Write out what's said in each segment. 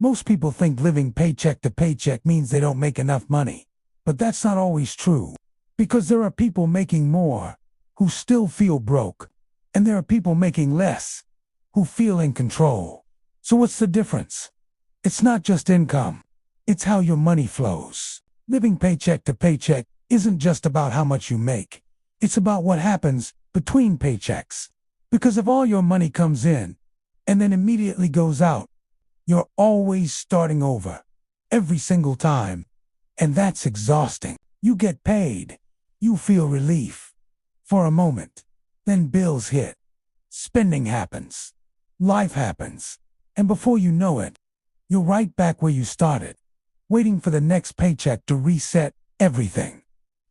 Most people think living paycheck to paycheck means they don't make enough money. But that's not always true. Because there are people making more who still feel broke. And there are people making less who feel in control. So what's the difference? It's not just income. It's how your money flows. Living paycheck to paycheck isn't just about how much you make. It's about what happens between paychecks. Because if all your money comes in and then immediately goes out, you're always starting over, every single time. And that's exhausting. You get paid. You feel relief for a moment. Then bills hit. Spending happens. Life happens. And before you know it, you're right back where you started, waiting for the next paycheck to reset everything.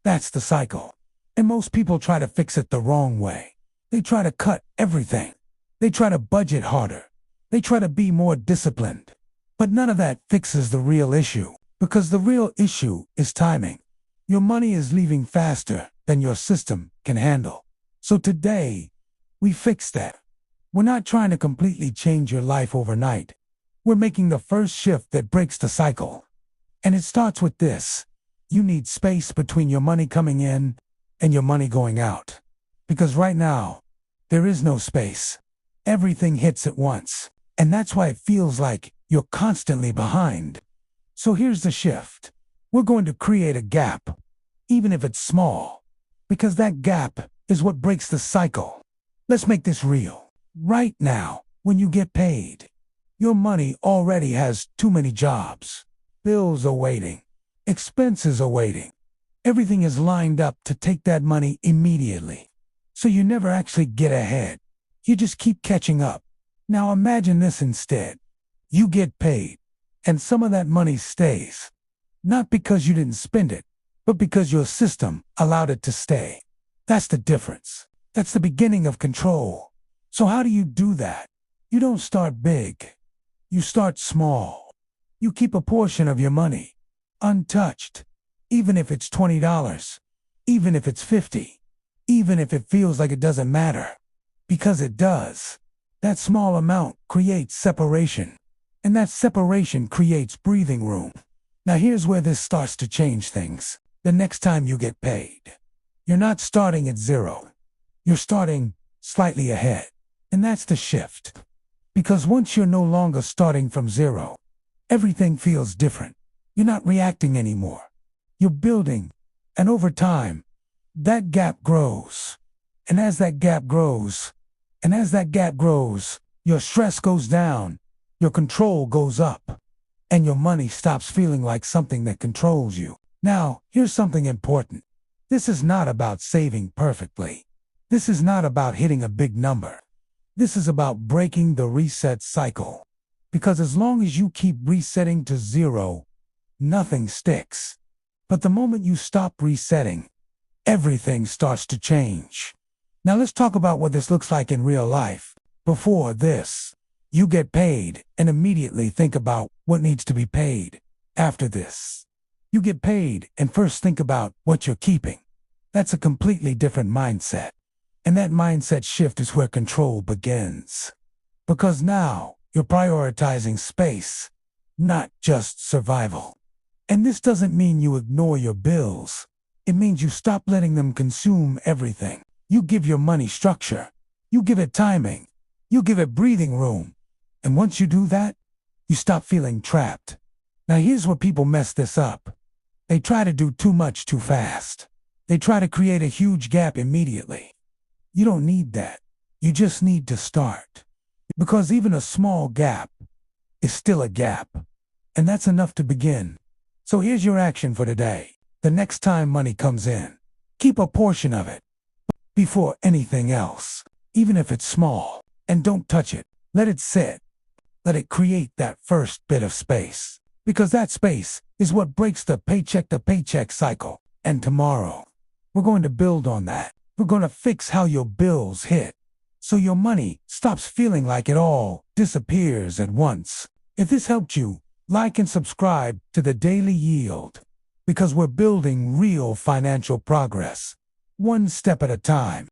That's the cycle. And most people try to fix it the wrong way. They try to cut everything. They try to budget harder. They try to be more disciplined. But none of that fixes the real issue, because the real issue is timing. Your money is leaving faster than your system can handle. So today, we fix that. We're not trying to completely change your life overnight. We're making the first shift that breaks the cycle. And it starts with this. You need space between your money coming in and your money going out. Because right now, there is no space. Everything hits at once. And that's why it feels like you're constantly behind. So here's the shift. We're going to create a gap, even if it's small. Because that gap is what breaks the cycle. Let's make this real. Right now, when you get paid, your money already has too many jobs. Bills are waiting. Expenses are waiting. Everything is lined up to take that money immediately. So you never actually get ahead. You just keep catching up. Now imagine this instead. You get paid, and some of that money stays. Not because you didn't spend it, but because your system allowed it to stay. That's the difference. That's the beginning of control. So how do you do that? You don't start big. You start small. You keep a portion of your money untouched, even if it's $20, even if it's $50, even if it feels like it doesn't matter. Because it does. That small amount creates separation, and that separation creates breathing room. Now here's where this starts to change things. The next time you get paid, you're not starting at zero. You're starting slightly ahead. And that's the shift. Because once you're no longer starting from zero, everything feels different. You're not reacting anymore. You're building. And over time, that gap grows. And as that gap grows, your stress goes down, your control goes up, and your money stops feeling like something that controls you. Now, here's something important. This is not about saving perfectly. This is not about hitting a big number. This is about breaking the reset cycle. Because as long as you keep resetting to zero, nothing sticks. But the moment you stop resetting, everything starts to change. Now let's talk about what this looks like in real life. Before this, you get paid and immediately think about what needs to be paid. After this, you get paid and first think about what you're keeping. That's a completely different mindset. And that mindset shift is where control begins. Because now you're prioritizing space, not just survival. And this doesn't mean you ignore your bills. It means you stop letting them consume everything. You give your money structure. You give it timing. You give it breathing room. And once you do that, you stop feeling trapped. Now here's where people mess this up. They try to do too much too fast. They try to create a huge gap immediately. You don't need that. You just need to start. Because even a small gap is still a gap. And that's enough to begin. So here's your action for today. The next time money comes in, keep a portion of it before anything else, even if it's small. And don't touch it. Let it sit. Let it create that first bit of space. Because that space is what breaks the paycheck to paycheck cycle. And tomorrow, we're going to build on that. We're going to fix how your bills hit, so your money stops feeling like it all disappears at once. If this helped you, like and subscribe to The Daily Yield, because we're building real financial progress, one step at a time.